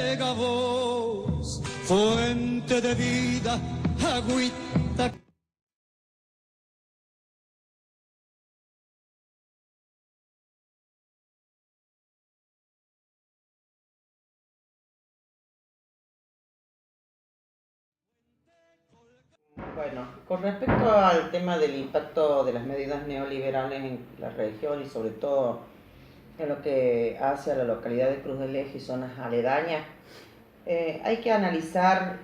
llega vos, fuente de vida, agüita. Bueno, con respecto al tema del impacto de las medidas neoliberales en la región y sobre todo en lo que hace a la localidad de Cruz del Eje y zonas aledañas, hay que analizar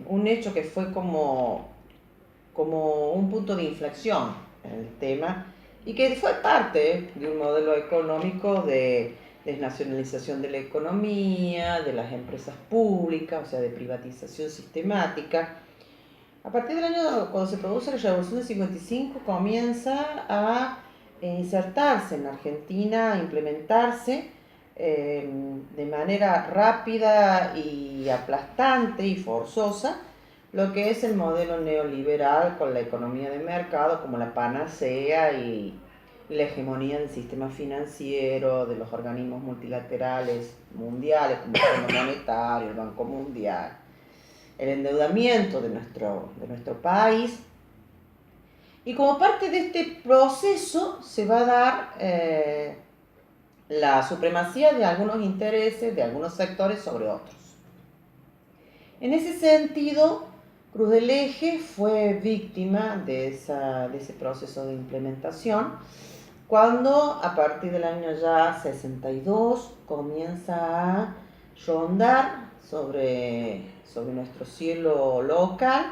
un hecho que fue como un punto de inflexión en el tema y que fue parte de un modelo económico de desnacionalización de la economía, de las empresas públicas, o sea, de privatización sistemática. A partir del año, cuando se produce la Revolución del 55, comienza a insertarse en Argentina, a implementarse de manera rápida y aplastante y forzosa lo que es el modelo neoliberal con la economía de mercado como la panacea y la hegemonía del sistema financiero, de los organismos multilaterales mundiales como el Fondo Monetario, el Banco Mundial, el endeudamiento de nuestro país. Y como parte de este proceso se va a dar la supremacía de algunos intereses de algunos sectores sobre otros. En ese sentido, Cruz del Eje fue víctima de ese proceso de implementación cuando a partir del año ya 62 comienza a rondar sobre nuestro cielo local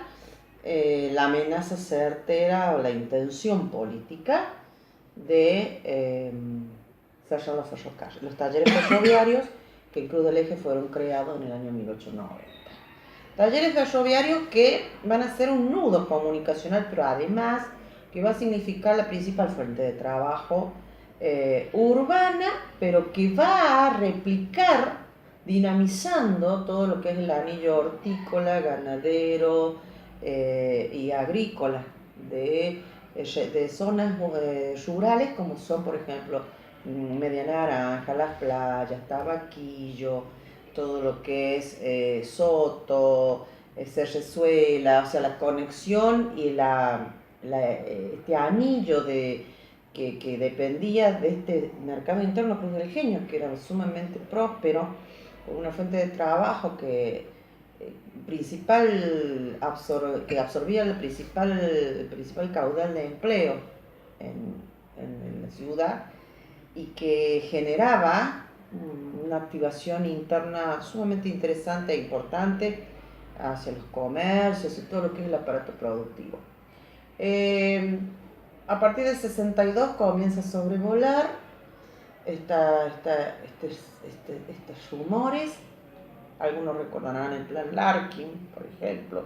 la amenaza certera o la intención política de cerrar los ferrocarriles, los talleres ferroviarios que en Cruz del Eje fueron creados en el año 1890. Talleres ferroviarios que van a ser un nudo comunicacional, pero además que va a significar la principal fuente de trabajo urbana, pero que va a replicar, dinamizando todo lo que es el anillo hortícola, ganadero y agrícola de zonas rurales como son, por ejemplo, Media Naranja, Las Playas, Tabaquillo, todo lo que es Soto, Cerrezuela, o sea, la conexión y este anillo que dependía de este mercado interno Cruz del Genio, que era sumamente próspero, con una fuente de trabajo que absorbía el principal caudal de empleo en la ciudad y que generaba una activación interna sumamente interesante e importante hacia los comercios y todo lo que es el aparato productivo. A partir del 62 comienza a sobrevolar estos rumores. Algunos recordarán el plan Larkin, por ejemplo.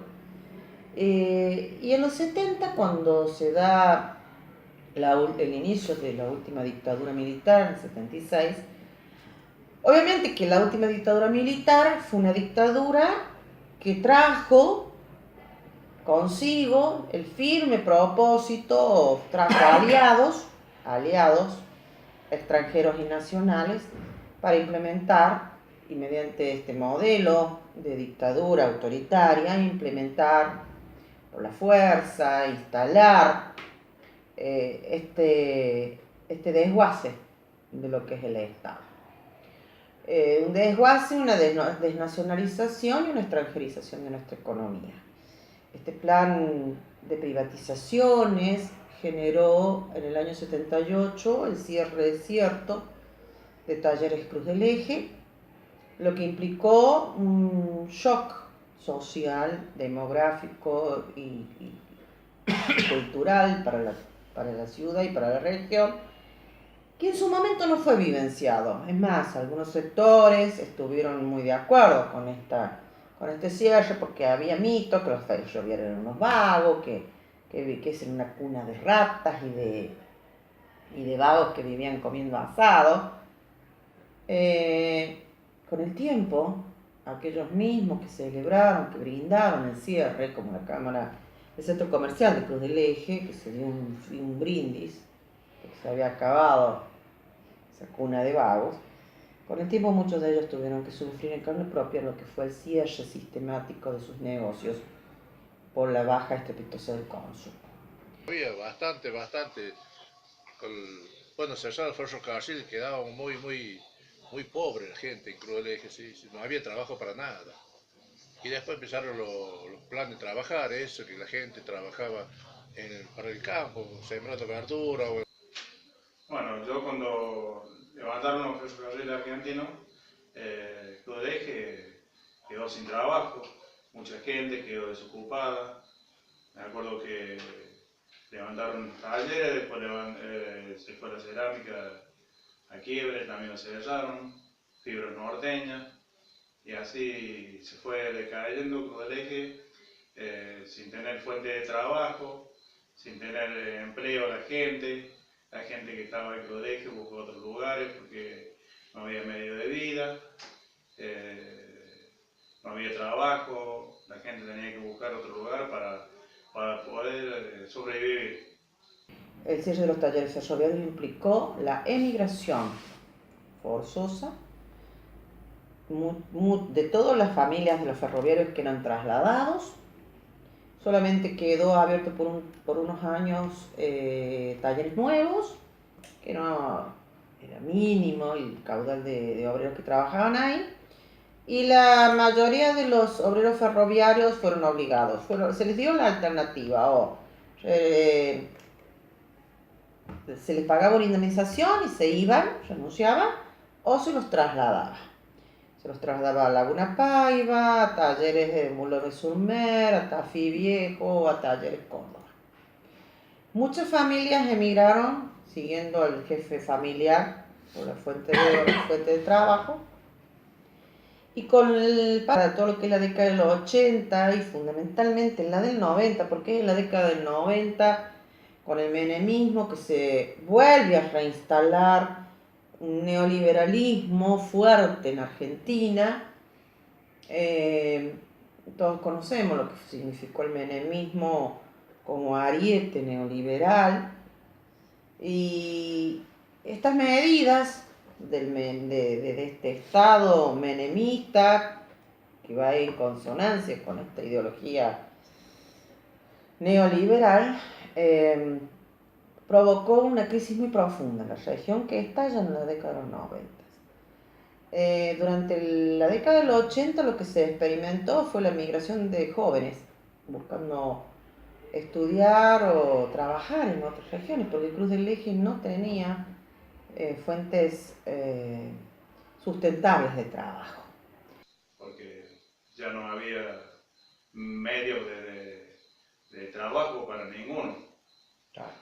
Y en los 70, cuando se da el inicio de la última dictadura militar, en el 76, obviamente que la última dictadura militar fue una dictadura que trajo consigo el firme propósito, trajo aliados extranjeros y nacionales para implementar, y mediante este modelo de dictadura autoritaria, implementar por la fuerza, instalar este desguace de lo que es el Estado. Un desguace, una desnacionalización y una extranjerización de nuestra economía. Este plan de privatizaciones generó en el año 78 el cierre cierto de Talleres Cruz del Eje, lo que implicó un shock social, demográfico y cultural para la ciudad y para la región, que en su momento no fue vivenciado. Es más, algunos sectores estuvieron muy de acuerdo con este cierre porque había mitos que los ferroviarios eran unos vagos, que es una cuna de ratas y de vagos que vivían comiendo asado. Con el tiempo, aquellos mismos que celebraron, que brindaron el cierre, como la Cámara del Centro Comercial de Cruz del Eje, que se dio un brindis, que se había acabado esa cuna de vagos, Con el tiempo muchos de ellos tuvieron que sufrir en carne propia lo que fue el cierre sistemático de sus negocios por la baja estrepitosa del consumo. Había bastante. Con, bueno, cerrado el ferrocarril quedaba muy pobre la gente en Cruz del Eje, sí, sí, no había trabajo para nada. Y después empezaron los planes de trabajar, eso, que la gente trabajaba para el campo, sembrando verdura. Bueno, yo cuando levantaron los ferrocarriles argentinos, Cruz del Eje quedó sin trabajo, mucha gente quedó desocupada. Me acuerdo que levantaron talleres, después se fue la cerámica a quiebre, también lo cerraron, fibra norteña, y así se fue decayendo Cruz del Eje, sin tener fuente de trabajo, sin tener empleo la gente que estaba en Cruz del Eje buscó otros lugares porque no había medio de vida, no había trabajo, la gente tenía que buscar otro lugar para poder sobrevivir. El cierre de los talleres ferroviarios implicó la emigración forzosa de todas las familias de los ferroviarios que eran trasladados. Solamente quedó abierto por unos años talleres nuevos, que era mínimo el caudal de obreros que trabajaban ahí. Y la mayoría de los obreros ferroviarios fueron obligados. Se les dio la alternativa, o se les pagaba una indemnización y se iban, renunciaban, o se los trasladaba. Se los trasladaba a Laguna Paiva, a talleres de Boulogne-sur-Mer, a Tafí Viejo, a talleres Córdoba. Muchas familias emigraron siguiendo al jefe familiar por la fuente de trabajo. Y para todo lo que es la década de los 80 y fundamentalmente en la del 90, porque es en la década del 90, con el menemismo, que se vuelve a reinstalar un neoliberalismo fuerte en Argentina. Todos conocemos lo que significó el menemismo como ariete neoliberal. Y estas medidas de este Estado menemista, que va en consonancia con esta ideología neoliberal, provocó una crisis muy profunda en la región que estalla en la década de los 90. Durante la década de los 80 lo que se experimentó fue la migración de jóvenes buscando estudiar o trabajar en otras regiones, porque Cruz del Eje no tenía fuentes sustentables de trabajo. Porque ya no había medios de trabajo para ninguno. Claro.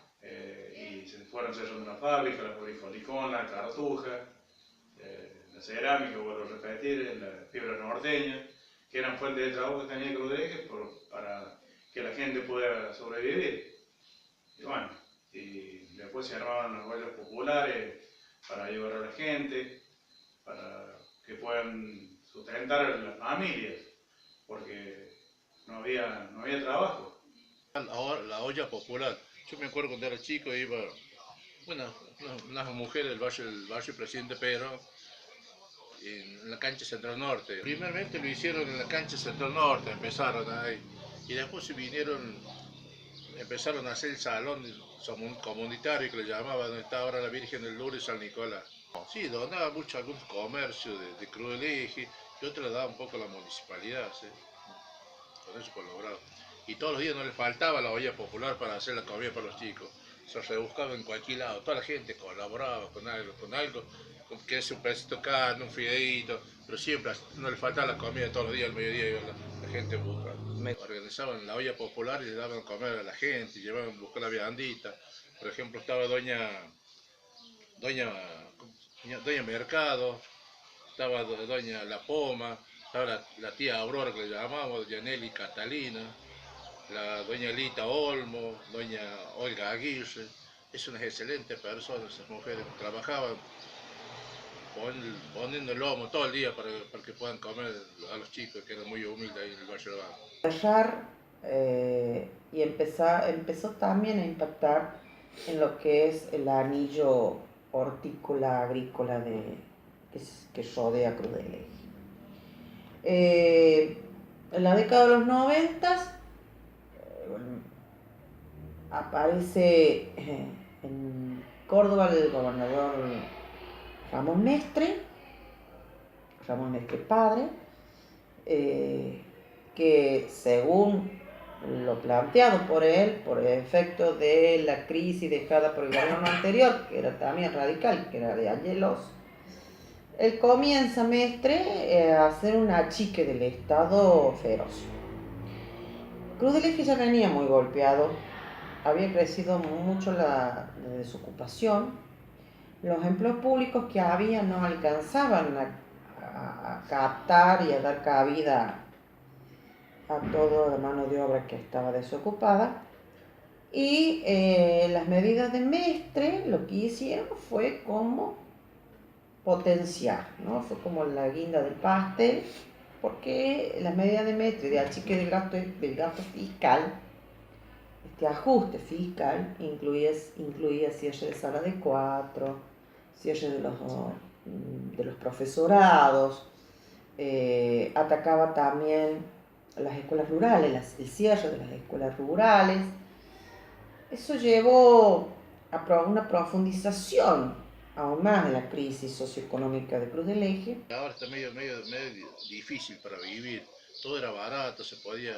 Y se fueron cerrando la fábrica, la Policón, la Cartuja, la cerámica, vuelvo a repetir, la fibra norteña, que eran fuentes de trabajo que tenía Cruz del Eje para que la gente pueda sobrevivir. Y bueno, y después se armaban las ollas populares para ayudar a la gente, para que puedan sustentar a las familias, porque no había trabajo. Ahora la olla popular, yo me acuerdo cuando era chico iba, una mujer del barrio Presidente Pedro, en la cancha Central Norte. Primeramente lo hicieron en la cancha Central Norte, empezaron ahí, y después empezaron a hacer el salón comunitario que le llamaban, donde está ahora la Virgen del Lourdes y San Nicolás. Sí, donaba mucho algún comercio de Cruz del Eje, y otro le daba un poco a la municipalidad, ¿sí? Con eso fue logrado. Y todos los días no les faltaba la olla popular para hacer la comida para los chicos. Se rebuscaba en cualquier lado, toda la gente colaboraba con algo, que es un pedacito de carne, un fideíto, pero siempre no les faltaba la comida todos los días, al mediodía iba la gente a buscar. Organizaban la olla popular y le daban a comer a la gente, llevaban a buscar la viandita. Por ejemplo, estaba doña Mercado, estaba doña La Poma, estaba la tía Aurora que le llamábamos, doña Nelly Catalina, la doña Lita Olmo, doña Olga Aguirre. Es unas excelentes personas, esas mujeres trabajaban poniendo el lomo todo el día para que puedan comer a los chicos, que eran muy humildes ahí en el barrio de Cerrar y empezó también a impactar en lo que es el anillo hortícola agrícola de que rodea Cruz del Eje. En la década de los 90 aparece en Córdoba el gobernador Ramón Mestre padre, que según lo planteado por él, por efecto de la crisis dejada por el gobierno anterior, que era también radical, que era de Angelos, él comienza, Mestre, a hacer un achique del Estado feroz. Cruz del Eje ya venía muy golpeado, había crecido mucho la desocupación, los empleos públicos que había no alcanzaban a captar y a dar cabida a toda la mano de obra que estaba desocupada. Y las medidas de Mestre lo que hicieron fue como potenciar, ¿no? Fue como la guinda del pastel, porque las medidas de Mestre de achique del gasto fiscal, este ajuste fiscal, incluía cierre de sala de 4, cierre de los profesorados, atacaba también las escuelas rurales, el cierre de las escuelas rurales. Eso llevó a una profundización aún más de la crisis socioeconómica de Cruz del Eje. Ahora está medio difícil para vivir, todo era barato, se podía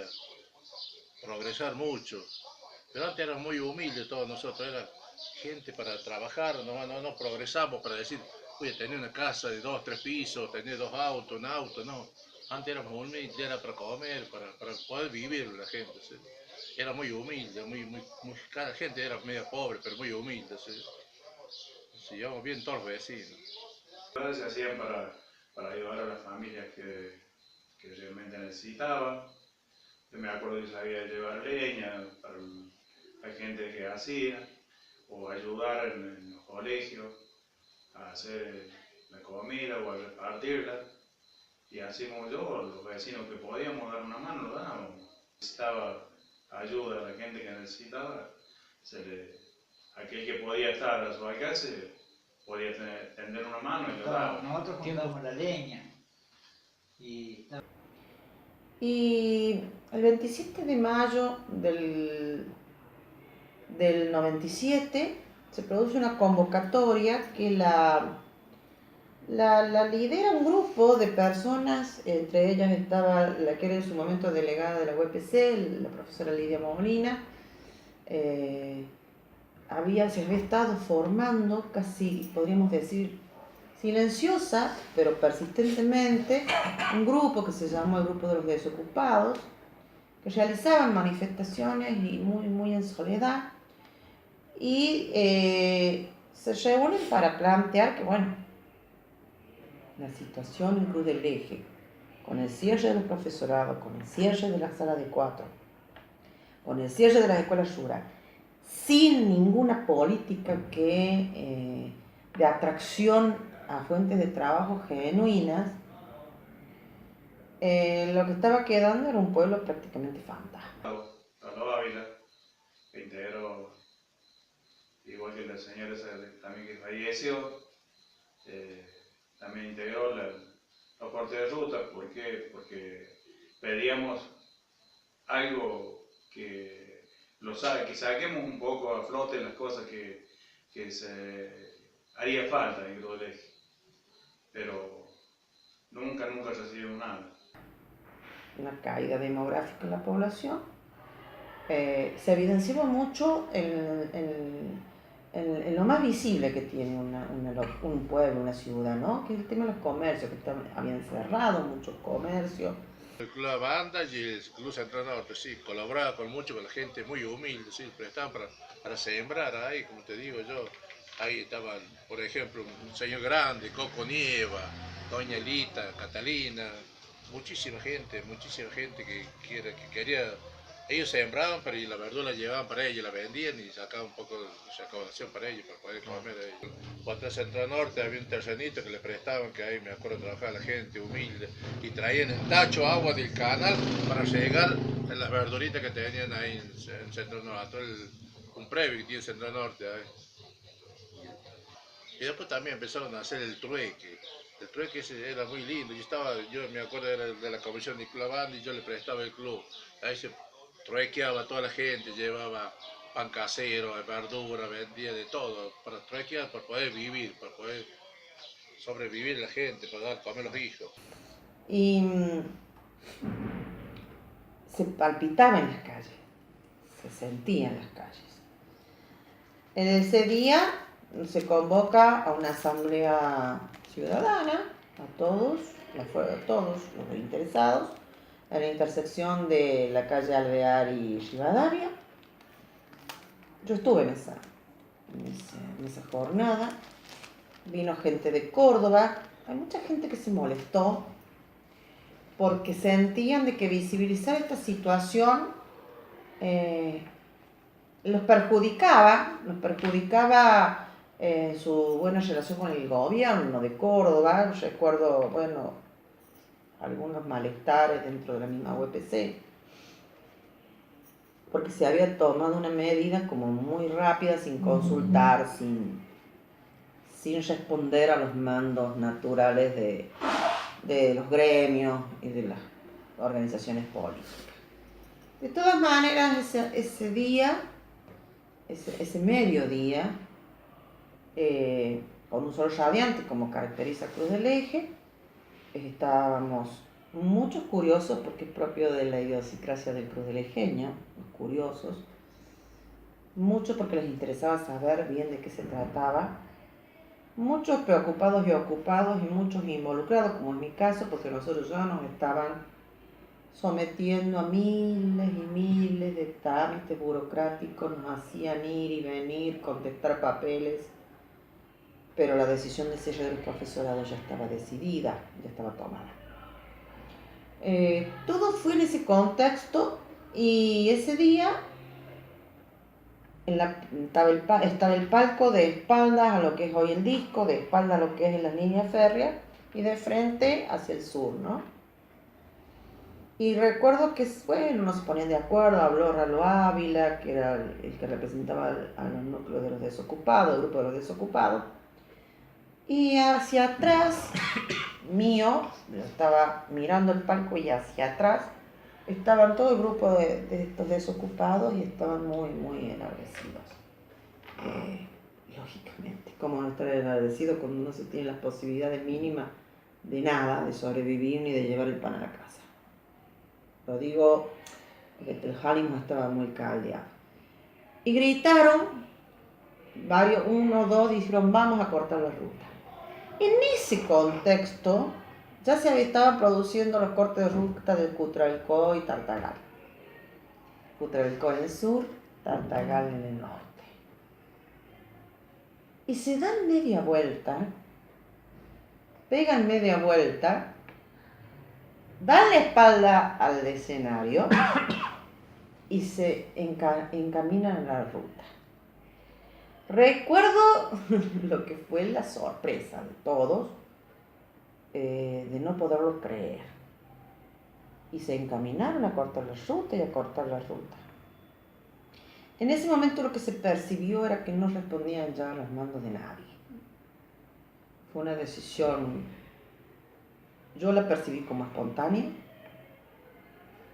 progresar mucho, pero antes éramos muy humildes todos nosotros, era gente para trabajar, no progresamos para decir, oye, tener una casa de 2, 3 pisos, tener 2 autos, un auto, no. Antes éramos humildes, era para comer, para poder vivir la gente, ¿sí? Era muy humilde, cada gente era medio pobre, pero muy humilde, ¿sí? Se llevamos bien todos los vecinos. Se hacían para ayudar a las familias que realmente necesitaban. Yo me acuerdo que sabía llevar leña para la gente que hacía, o ayudar en los colegios a hacer la comida o a repartirla. Y así como yo, los vecinos que podíamos dar una mano, lo dábamos. Necesitaba ayuda a la gente que necesitaba, aquel que podía estar a su alcance podía tender una mano y lo daba. Nosotros juntamos la leña. Y el 27 de mayo del 97 se produce una convocatoria que la lidera un grupo de personas, entre ellas estaba la que era en su momento delegada de la UPC, la profesora Lidia Molina. Se había estado formando, casi podríamos decir silenciosa, pero persistentemente, un grupo que se llamó el Grupo de los Desocupados, que realizaban manifestaciones y muy en soledad, y se reúnen para plantear que, bueno, la situación en Cruz del Eje, con el cierre de los profesorados, con el cierre de la sala de 4, con el cierre de las escuelas rurales, sin ninguna política de atracción a fuentes de trabajo genuinas, lo que estaba quedando era un pueblo prácticamente fantasma. Pablo Ávila, que integró, igual que la señora también que falleció, también integró los cortes de ruta. ¿Por qué? Porque pedíamos algo que saquemos un poco a flote las cosas que se haría falta en Cruz del Eje, pero nunca recibimos nada. Una caída demográfica en la población. Se evidenciaba mucho en lo más visible que tiene un pueblo, una ciudad, ¿no? Que es el tema de los comercios, que habían cerrado muchos comercios. El Club de Banda y el Club Central Norte, sí, colaboraba con la gente muy humilde, sí, prestaban para sembrar ahí, como te digo yo. Ahí estaban, por ejemplo, un señor grande, Coco Nieva, Doña Lita, Catalina, muchísima gente que quería. Ellos sembraban, pero y la verdura la llevaban para ellos, la vendían y sacaban un poco de recaudación para ellos, para poder comer ellos. Cuando en Centro Norte había un terrenito que le prestaban, que ahí me acuerdo trabajaba la gente humilde, y traían el tacho agua del canal para regar en las verduritas que tenían ahí en Centro Norte, un previo que tiene Centro Norte ahí. Y después también empezaron a hacer el trueque. El trueque ese era muy lindo. Yo me acuerdo era de la comisión de club band y yo le prestaba el club. Ahí se truequeaba toda la gente, llevaba pan casero, verdura, vendía de todo para truequear, para poder vivir, para poder sobrevivir la gente, para dar comer a los hijos. Y se palpitaba en las calles, se sentía en las calles. En ese día se convoca a una asamblea ciudadana, a todos los interesados, en la intersección de la calle Alvear y Rivadavia. Yo estuve en esa jornada, vino gente de Córdoba, hay mucha gente que se molestó porque sentían de que visibilizar esta situación los perjudicaba su buena relación con el gobierno de Córdoba. Recuerdo, bueno, algunos malestares dentro de la misma UPC, porque se había tomado una medida como muy rápida, sin consultar, sin responder a los mandos naturales de los gremios y de las organizaciones políticas. De todas maneras, ese día, ese mediodía, con un sol radiante como caracteriza Cruz del Eje, estábamos muchos curiosos, porque es propio de la idiosincrasia del Cruz del Ejeño, los curiosos, muchos porque les interesaba saber bien de qué se trataba, muchos preocupados y ocupados y muchos involucrados, como en mi caso, porque nosotros ya nos estaban sometiendo a miles y miles de trámites burocráticos, nos hacían ir y venir, contestar papeles, pero la decisión de cierre del profesorado ya estaba decidida, ya estaba tomada. Todo fue en ese contexto, y ese día estaba el palco de espaldas a lo que es hoy el disco, de espaldas a lo que es la línea férrea, y de frente hacia el sur, ¿no? Y recuerdo que, bueno, no se ponían de acuerdo, habló Ralo Ávila, que era el que representaba al núcleo de los desocupados, el grupo de los desocupados. Y hacia atrás mío, yo estaba mirando el palco, y hacia atrás estaban todo el grupo de estos desocupados, y estaban muy, muy enardecidos. Lógicamente, ¿cómo no estar enardecido cuando no se tiene las posibilidades mínimas de nada, de sobrevivir ni de llevar el pan a la casa? Lo digo porque el ánimo estaba muy caldeado. Y gritaron, uno, dos, dijeron, vamos a cortar la ruta. En ese contexto ya estaban produciendo los cortes de ruta de Cutralcó y Tartagal. Cutralcó en el sur, Tartagal en el norte. Y se dan media vuelta, pegan media vuelta, dan la espalda al escenario y se encaminan a la ruta. Recuerdo lo que fue la sorpresa de todos, de no poderlo creer. Y se encaminaron a cortar la ruta y a cortar la ruta. En ese momento lo que se percibió era que no respondían ya a los mandos de nadie. Fue una decisión, yo la percibí como espontánea,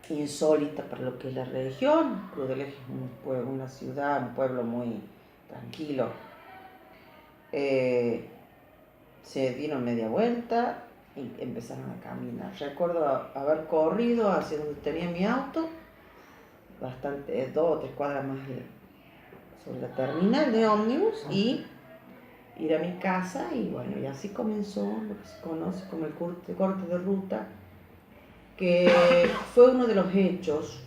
insólita para lo que es la región. Cruz del Eje es una ciudad, un pueblo muy tranquilo. Se dieron media vuelta y empezaron a caminar. Recuerdo haber corrido hacia donde tenía mi auto, bastante, 2 o 3 cuadras más sobre la terminal de ómnibus, y ir a mi casa. Y bueno, y así comenzó lo que se conoce como el corte de ruta, que fue uno de los hechos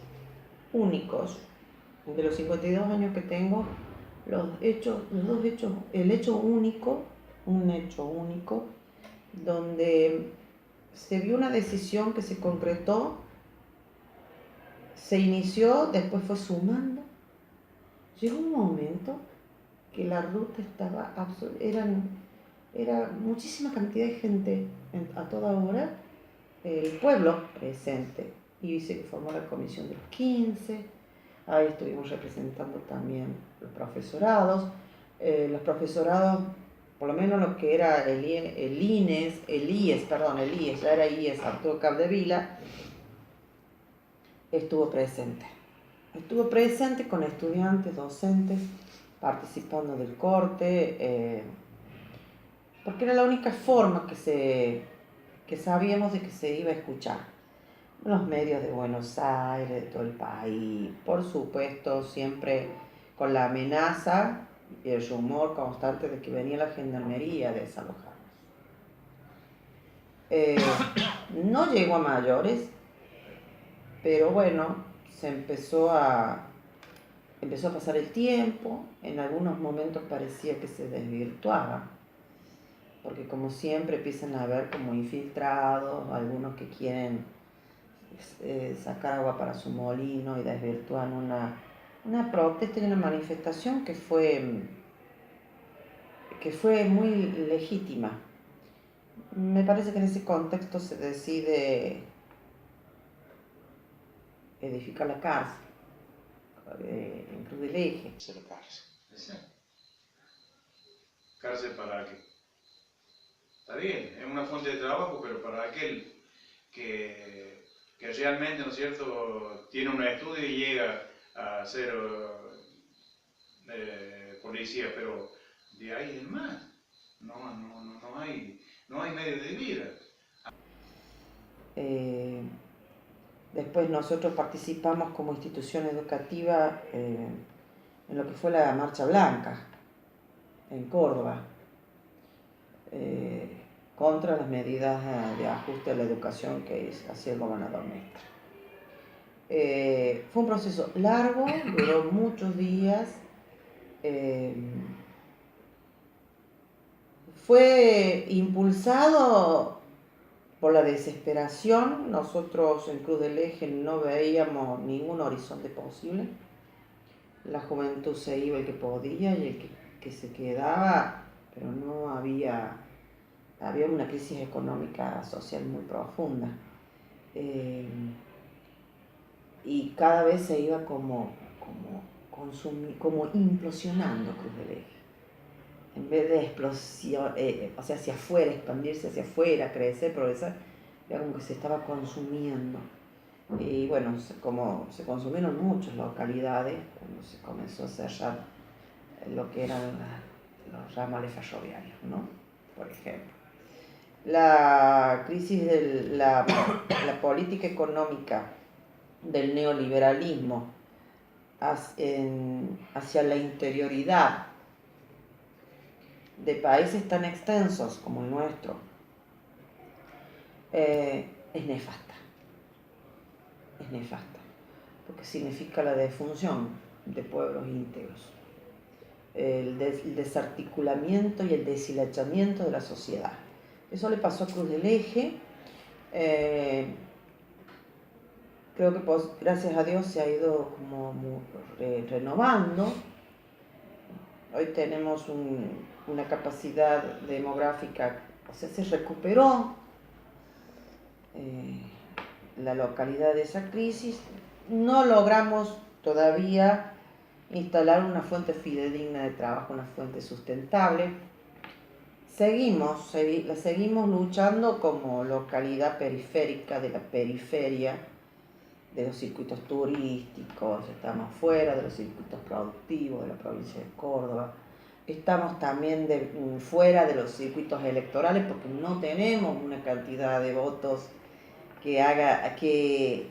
únicos de los 52 años que tengo, un hecho único, donde se vio una decisión que se concretó, se inició, después fue sumando. Llegó un momento que la ruta estaba era muchísima cantidad de gente a toda hora, el pueblo presente, y se formó la comisión de los 15, ahí estuvimos representando también los profesorados. Los profesorados por lo menos lo que era el IES, ya era IES, Arturo Capdevila, estuvo presente. Estuvo presente con estudiantes, docentes, participando del corte, porque era la única forma que sabíamos de que se iba a escuchar. Los medios de Buenos Aires, de todo el país, por supuesto, siempre con la amenaza y el rumor constante de que venía la gendarmería a desalojarnos. No llegó a mayores, pero bueno, empezó a pasar el tiempo, en algunos momentos parecía que se desvirtuaba, porque como siempre empiezan a haber como infiltrados, algunos que quieren sacar agua para su molino y desvirtúan una protesta y una manifestación que fue muy legítima. Me parece que en ese contexto se decide edificar la cárcel en Cruz del Eje. ¿Cárcel para qué? Está bien, es una fuente de trabajo, pero para aquel que realmente, ¿no es cierto?, tiene un estudio y llega a ser policía, pero de ahí en más, no hay medio de vida. Después nosotros participamos como institución educativa en lo que fue la Marcha Blanca en Córdoba, contra las medidas de ajuste a la educación que hacía el gobernador Mestre. Fue un proceso largo, duró muchos días, fue impulsado por la desesperación. Nosotros en Cruz del Eje no veíamos ningún horizonte posible. La juventud se iba el que podía y el que se quedaba, pero no había una crisis económica social muy profunda. Y cada vez se iba como implosionando Cruz del Eje. En vez de explosión, hacia afuera, expandirse hacia afuera, crecer, progresar, era como que se estaba consumiendo. Y bueno, como se consumieron muchas localidades, cuando se comenzó a cerrar lo que eran los ramales ferroviarios, ¿no? Por ejemplo. La crisis de la política económica del neoliberalismo hacia la interioridad de países tan extensos como el nuestro es nefasta, porque significa la defunción de pueblos íntegros, el desarticulamiento y el deshilachamiento de la sociedad. Eso le pasó a Cruz del Eje. Creo que gracias a Dios se ha ido como renovando. Hoy tenemos una capacidad demográfica, o sea, se recuperó la localidad de esa crisis. No logramos todavía instalar una fuente fidedigna de trabajo, una fuente sustentable. Seguimos luchando como localidad periférica de la periferia de los circuitos turísticos, estamos fuera de los circuitos productivos de la provincia de Córdoba, estamos también fuera de los circuitos electorales porque no tenemos una cantidad de votos que haga que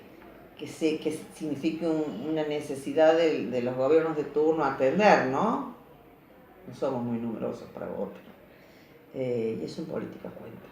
signifique una necesidad de los gobiernos de turno atender, ¿no? No somos muy numerosos para votar. Y eso en política cuenta.